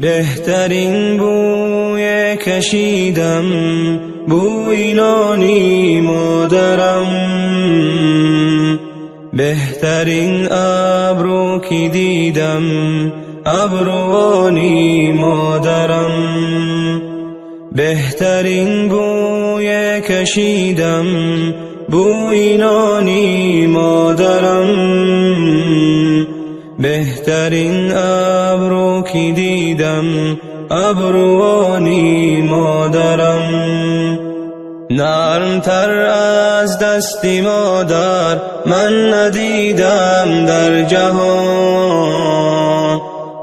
بهترین بوی کشیدم بوی نانی مادرم، بهترین ابرو که دیدم ابروانی مادرم، بهترین بوی کشیدم بوی نانی مادرم، بهترین ابرو که دیدم ابروانی مادرم، نرمتر از دستی مادر من ندیدم در جهان،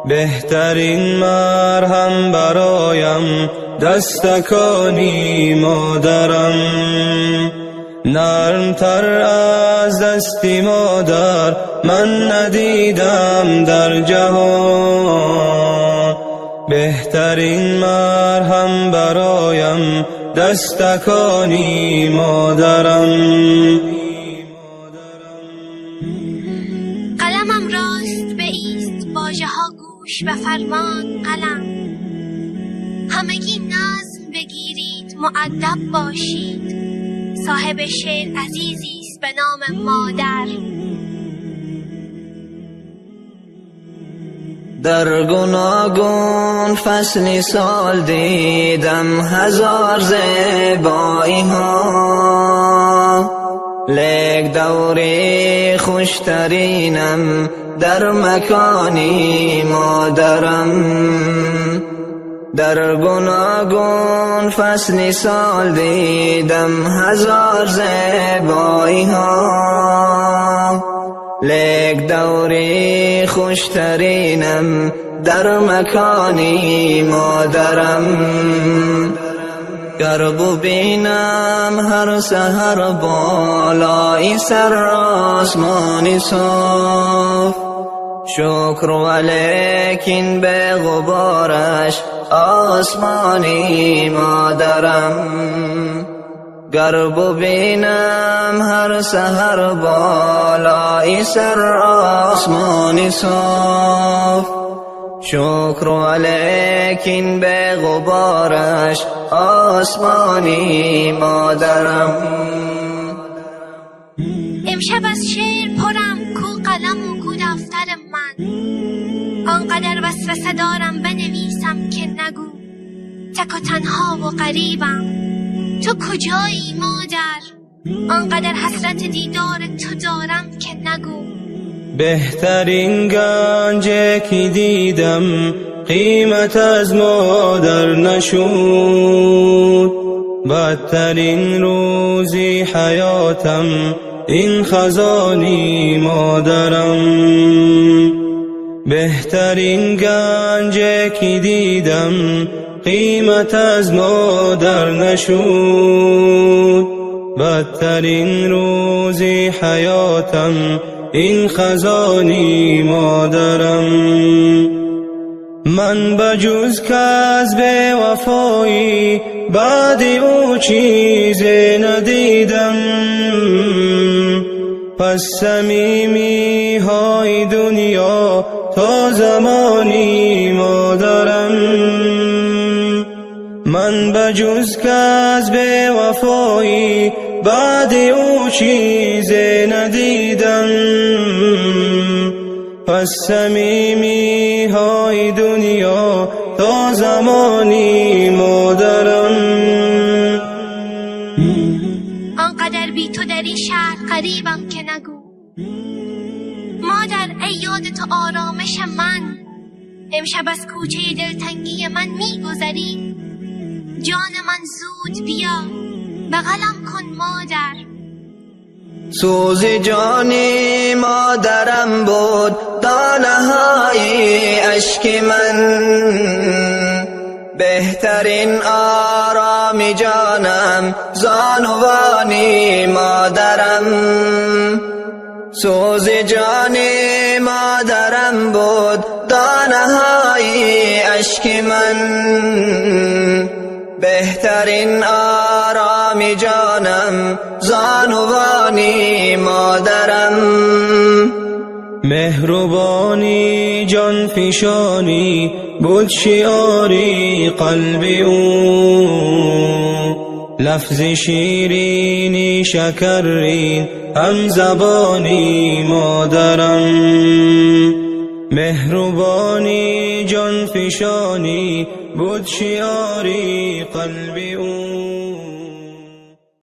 بهترین مرهم برایم دستکانی مادرم، نرمتر از دستی مادر من ندیدم در جهان، بهترین مرهم برایم دستکانی مادرم. قلمم راست بایست، واژه ها گوش و فرمان قلم، همگی نظم بگیرید مؤدب باشید، صاحب شعر عزیزی است به نام مادر. در گوناگون فصلی سال دیدم هزار زیبایی ها، لیک دوری خوشترینم در مکانی مادرم، در گوناگون فصلی سال دیدم هزار زیبایی ها، لیک دوری خوشترینم در مکانی مادرم، گر ببینم هر سحر بالای سر آسمانی صاف، شکر ولیکن به غبارش آسمانی مادرم، گر ببینم هر سحر بالای سر آسمانی صاف، شکر ولیکن به غبارش آسمانی مادرم. امشب از شعر پرم، کو قلم و کو دفتر من، آنقدر وسوسه دارم بنویسم که نگو، تک و تنها و غریبم، تو کجایی مادر، آنقدر حسرت دیدار تو دارم که نگو. بهترین گنج که دیدم قیمت از مادر نشود، بدترین روزی حیاتم این خزانی مادرم، بهترین گنج که دیدم قیمت از مادر نشود، بدترین روزی حیاتم این خزانی مادرم، من بجز کذب وفایی بعد او چیزی ندیدم، پس صمیمی های دنیا تا زمانی مادرم، من بجز کذب وفایی بعد او چیزی ندیدم، پس صمیمی های دنیا تا زمانی مادرم. آنقدر بی تو در این شهر غریبم که نگو، مادر ای یاد تو آرامش من، امشب از کوچه دلتنگی من میگذری، جان من زود بیا بغلم کن مادر. سوز جانی مادرم بود دانه های اشک من، بهترین آرام جانم زانوانی مادرم، سوز جانی مادرم بود دانه های اشک من، بهترین آرام جانم زانوانی مادرم. مهربانی جان فشانی بود شعاری قلب او، لفظ شیرینی شکرین هم زبانی مادرم، مهربانی جان فشانی بود شعاری قلب او.